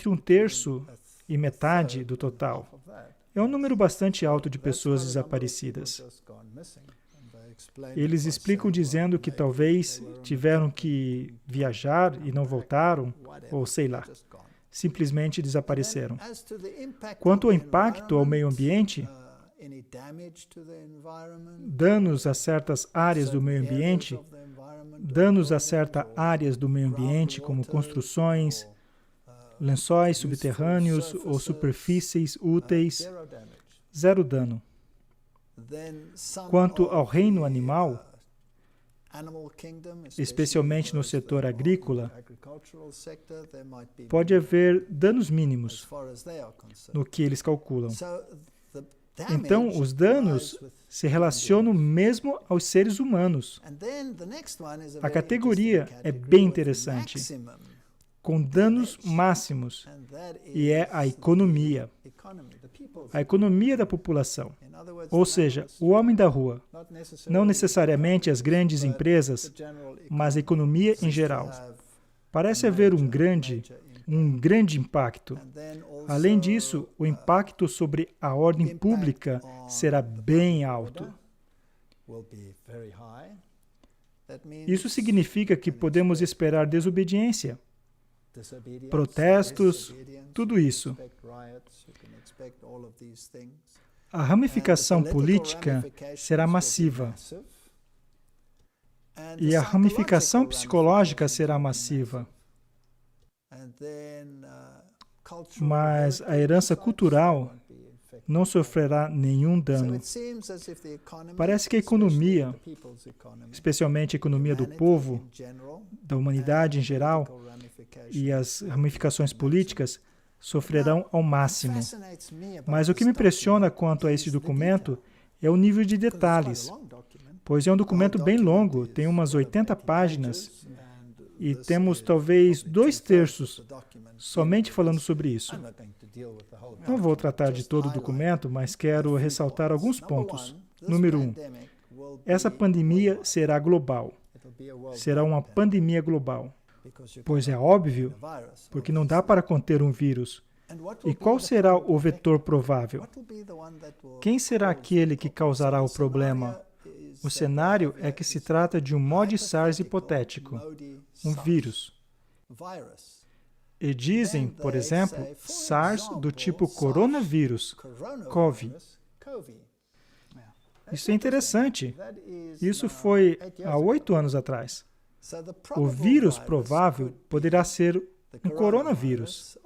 entre um terço e metade do total. É um número bastante alto de pessoas desaparecidas. Eles explicam dizendo que talvez tiveram que viajar e não voltaram, ou sei lá, simplesmente desapareceram. Quanto ao impacto ao meio ambiente, danos a certas áreas do meio ambiente, danos a certas áreas do meio ambiente, como construções, lençóis subterrâneos ou superfícies úteis, zero dano. Quanto ao reino animal, especialmente no setor agrícola, pode haver danos mínimos no que eles calculam. Então, os danos se relacionam mesmo aos seres humanos. A categoria é bem interessante, com danos máximos, e é a economia. A economia da população, ou seja, o homem da rua, não necessariamente as grandes empresas, mas a economia em geral. Parece haver um grande impacto. Além disso, o impacto sobre a ordem pública será bem alto. Isso significa que podemos esperar desobediência, protestos, tudo isso. A ramificação política será massiva. E a ramificação psicológica será massiva. Mas a herança cultural não sofrerá nenhum dano. Parece que a economia, especialmente a economia do povo, da humanidade em geral, e as ramificações políticas, sofrerão ao máximo. Mas o que me impressiona quanto a esse documento é o nível de detalhes, pois é um documento bem longo, tem umas 80 páginas, e temos talvez 2/3 somente falando sobre isso. Não vou tratar de todo o documento, mas quero ressaltar alguns pontos. Número 1. Essa pandemia será global. Será uma pandemia global. Pois é óbvio, porque não dá para conter um vírus. E qual será o vetor provável? Quem será aquele que causará o problema? O cenário é que se trata de um mod SARS hipotético, um vírus. E dizem, por exemplo, SARS do tipo coronavírus, CoV. Isso é interessante. Isso foi há 8 anos atrás. O vírus provável poderá ser um coronavírus.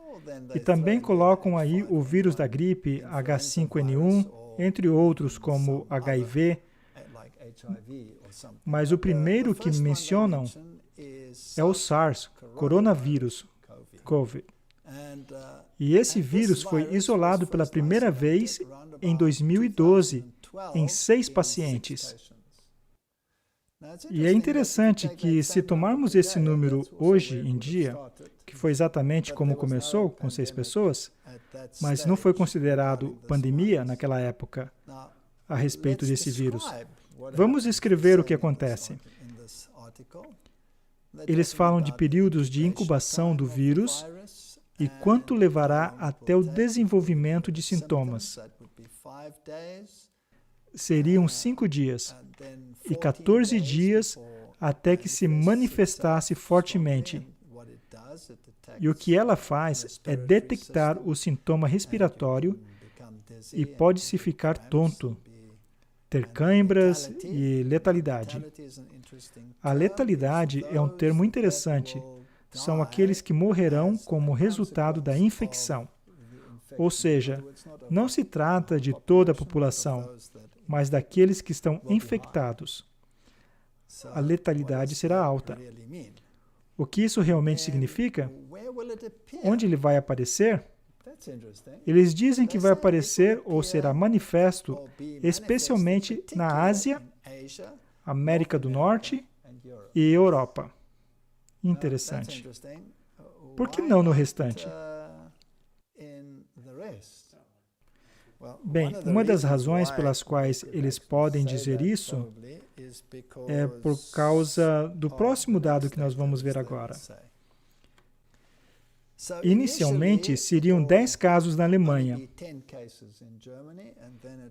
E também colocam aí o vírus da gripe H5N1, entre outros como HIV. Mas o primeiro que mencionam é o SARS, coronavírus, COVID. E esse vírus foi isolado pela primeira vez em 2012, em 6 pacientes. E é interessante que, se tomarmos esse número hoje em dia, que foi exatamente como começou, com 6 pessoas, mas não foi considerado pandemia naquela época a respeito desse vírus. Vamos escrever o que acontece. Eles falam de períodos de incubação do vírus e quanto levará até o desenvolvimento de sintomas. Seriam 5 dias e 14 dias até que se manifestasse fortemente. E o que ela faz é detectar o sintoma respiratório e pode-se ficar tonto, ter cãibras e letalidade. A letalidade é um termo interessante. São aqueles que morrerão como resultado da infecção. Ou seja, não se trata de toda a população, mas daqueles que estão infectados. A letalidade será alta. O que isso realmente significa? Onde ele vai aparecer? Eles dizem que vai aparecer ou será manifesto especialmente na Ásia, América do Norte e Europa. Interessante. Por que não no restante? Bem, uma das razões pelas quais eles podem dizer isso é por causa do próximo dado que nós vamos ver agora. Inicialmente, seriam 10 casos na Alemanha,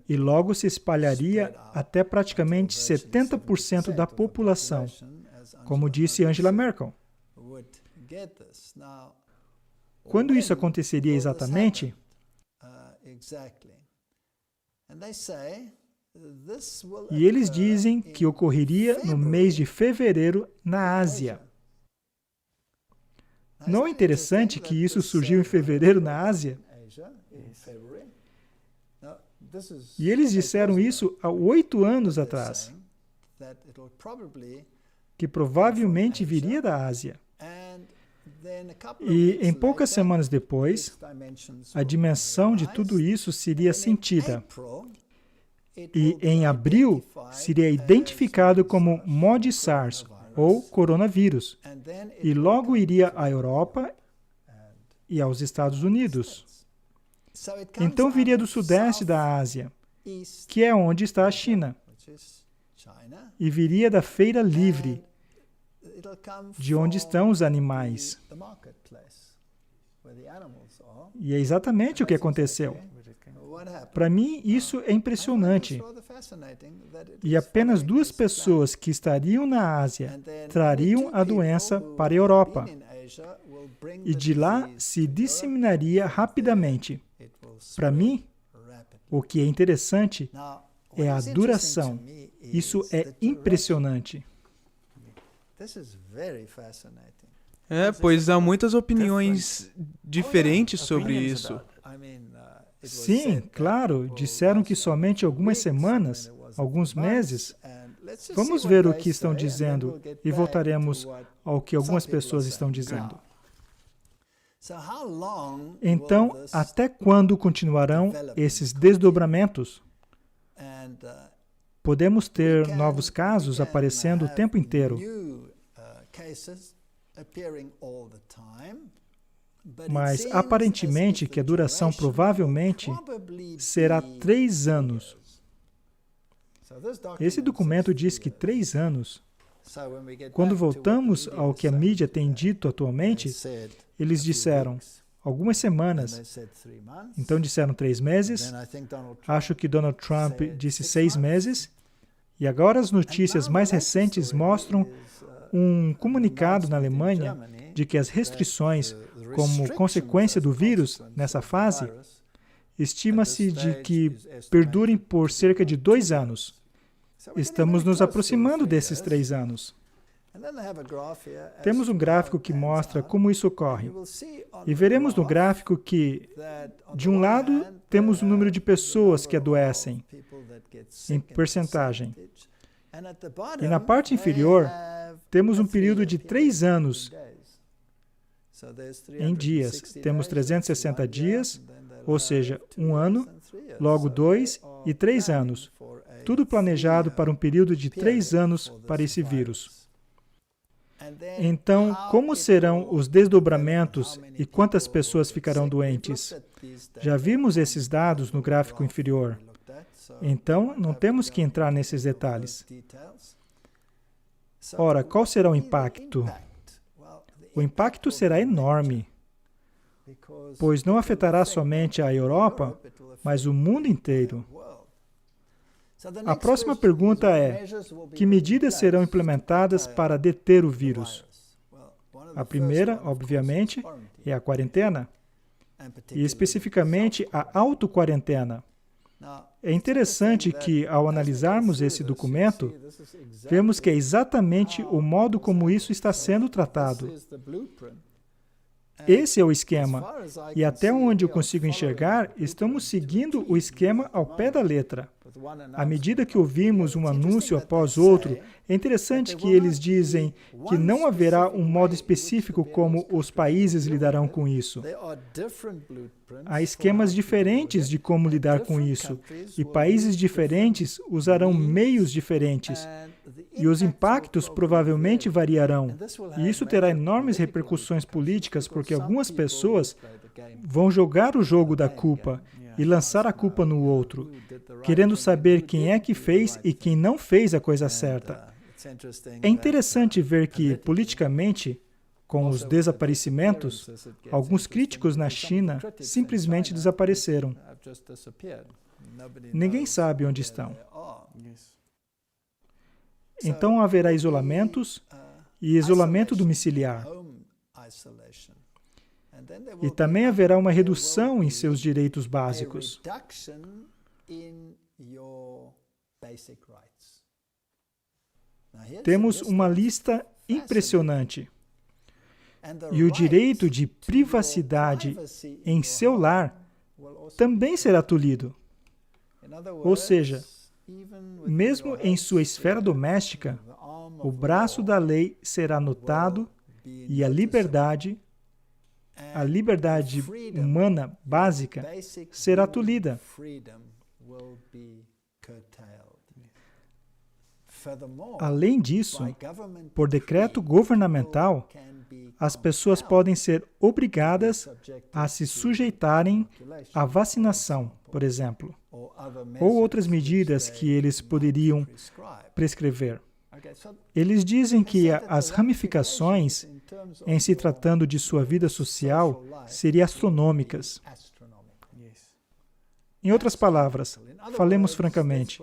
e logo se espalharia até praticamente 70% da população, como disse Angela Merkel. Quando isso aconteceria exatamente? E eles dizem que ocorreria no mês de fevereiro na Ásia. Não é interessante que isso surgiu em fevereiro na Ásia? E eles disseram isso há 8 anos atrás, que provavelmente viria da Ásia. E em poucas semanas depois, a dimensão de tudo isso seria sentida. E em abril, seria identificado como MOD-SARS, ou coronavírus, e logo iria à Europa e aos Estados Unidos. Então viria do sudeste da Ásia, que é onde está a China, e viria da feira livre, de onde estão os animais. E é exatamente o que aconteceu. Para mim, isso é impressionante. E apenas 2 pessoas que estariam na Ásia trariam a doença para a Europa. E de lá se disseminaria rapidamente. Para mim, o que é interessante é a duração. Isso é impressionante. Pois há muitas opiniões diferentes sobre isso. Sim, claro, disseram que somente algumas semanas, alguns meses. Vamos ver o que estão dizendo e voltaremos ao que algumas pessoas estão dizendo. Então, até quando continuarão esses desdobramentos? Podemos ter novos casos aparecendo o tempo inteiro. Mas, aparentemente, que a duração provavelmente será 3 anos. Esse documento diz que 3 anos. Quando voltamos ao que a mídia tem dito atualmente, eles disseram algumas semanas. Então disseram 3 meses. Acho que Donald Trump disse 6 meses. E agora as notícias mais recentes mostram um comunicado na Alemanha de que as restrições, como consequência do vírus nessa fase, estima-se de que perdurem por cerca de 2 anos. Estamos nos aproximando desses 3 anos. Temos um gráfico que mostra como isso ocorre. E veremos no gráfico que, de um lado, temos o número de pessoas que adoecem, em percentagem. E na parte inferior, temos um período de 3 anos em dias. Temos 360 dias, ou seja, 1 ano, logo 2 e 3 anos. Tudo planejado para um período de 3 anos para esse vírus. Então, como serão os desdobramentos e quantas pessoas ficarão doentes? Já vimos esses dados no gráfico inferior. Então, não temos que entrar nesses detalhes. Ora, qual será o impacto? O impacto será enorme, pois não afetará somente a Europa, mas o mundo inteiro. A próxima pergunta é: que medidas serão implementadas para deter o vírus? A primeira, obviamente, é a quarentena, e especificamente a autoquarentena. É interessante que, ao analisarmos esse documento, vemos que é exatamente o modo como isso está sendo tratado. Esse é o esquema, e até onde eu consigo enxergar, estamos seguindo o esquema ao pé da letra. À medida que ouvimos um anúncio após outro, é interessante que eles dizem que não haverá um modo específico como os países lidarão com isso. Há esquemas diferentes de como lidar com isso, e países diferentes usarão meios diferentes. E os impactos provavelmente variarão. E isso terá enormes repercussões políticas, porque algumas pessoas vão jogar o jogo da culpa e lançar a culpa no outro, querendo saber quem é que fez e quem não fez a coisa certa. É interessante ver que, politicamente, com os desaparecimentos, alguns críticos na China simplesmente desapareceram. Ninguém sabe onde estão. Então haverá isolamentos e isolamento domiciliar. E também haverá uma redução em seus direitos básicos. Temos uma lista impressionante. E o direito de privacidade em seu lar também será tolhido. Ou seja, mesmo em sua esfera doméstica, o braço da lei será notado e a liberdade humana básica será tolhida. Além disso, por decreto governamental, as pessoas podem ser obrigadas a se sujeitarem à vacinação, por exemplo, ou outras medidas que eles poderiam prescrever. Eles dizem que as ramificações, em se tratando de sua vida social, seriam astronômicas. Em outras palavras, falemos francamente,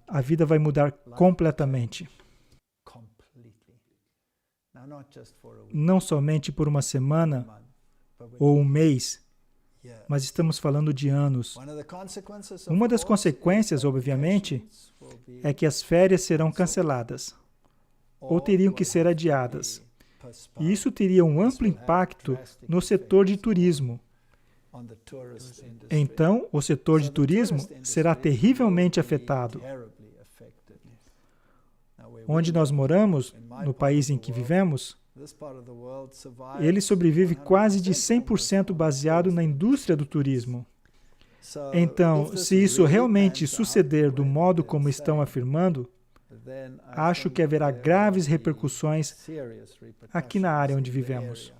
a vida vai mudar completamente. Não somente por uma semana ou um mês, mas estamos falando de anos. Uma das consequências, obviamente, é que as férias serão canceladas ou teriam que ser adiadas. E isso teria um amplo impacto no setor de turismo. Então, o setor de turismo será terrivelmente afetado. Onde nós moramos, no país em que vivemos, ele sobrevive quase de 100% baseado na indústria do turismo. Então, se isso realmente suceder do modo como estão afirmando, acho que haverá graves repercussões aqui na área onde vivemos.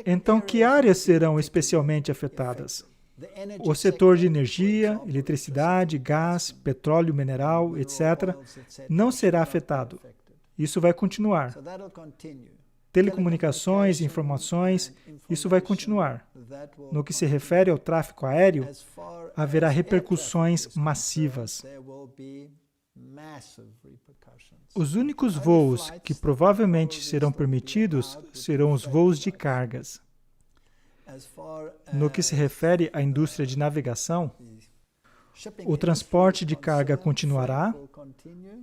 Então, que áreas serão especialmente afetadas? O setor de energia, eletricidade, gás, petróleo mineral, etc., não será afetado. Isso vai continuar. Telecomunicações, informações, isso vai continuar. No que se refere ao tráfego aéreo, haverá repercussões massivas. Os únicos voos que provavelmente serão permitidos serão os voos de cargas. No que se refere à indústria de navegação, o transporte de carga continuará,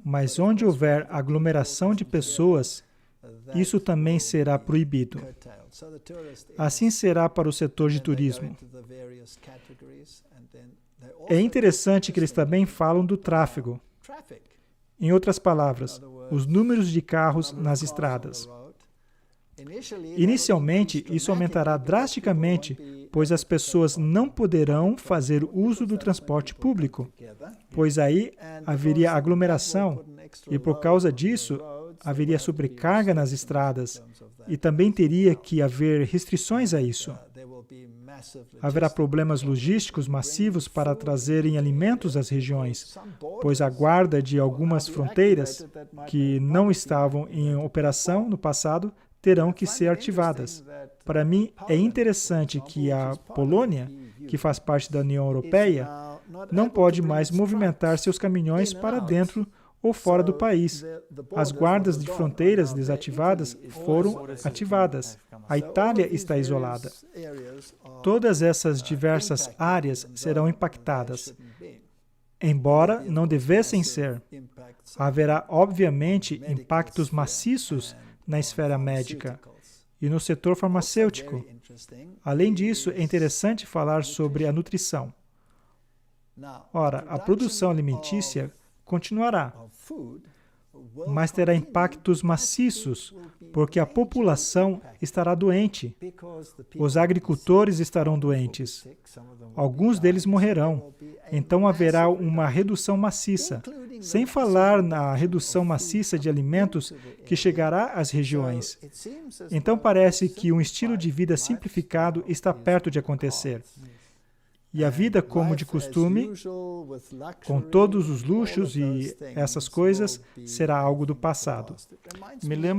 mas onde houver aglomeração de pessoas, isso também será proibido. Assim será para o setor de turismo. É interessante que eles também falam do tráfego. Em outras palavras, os números de carros nas estradas. Inicialmente, isso aumentará drasticamente, pois as pessoas não poderão fazer uso do transporte público, pois aí haveria aglomeração e, por causa disso, haveria sobrecarga nas estradas e também teria que haver restrições a isso. Haverá problemas logísticos massivos para trazerem alimentos às regiões, pois a guarda de algumas fronteiras que não estavam em operação no passado terão que ser ativadas. Para mim, é interessante que a Polônia, que faz parte da União Europeia, não pode mais movimentar seus caminhões para dentro ou fora do país. As guardas de fronteiras desativadas foram ativadas. A Itália está isolada. Todas essas diversas áreas serão impactadas. Embora não devessem ser, haverá, obviamente, impactos maciços na esfera médica e no setor farmacêutico. Além disso, é interessante falar sobre a nutrição. Ora, a produção alimentícia continuará, mas terá impactos maciços, porque a população estará doente. Os agricultores estarão doentes. Alguns deles morrerão. Então haverá uma redução maciça, sem falar na redução maciça de alimentos que chegará às regiões. Então parece que um estilo de vida simplificado está perto de acontecer. E a vida, como de costume, com todos os luxos e essas coisas, será algo do passado. Me lembro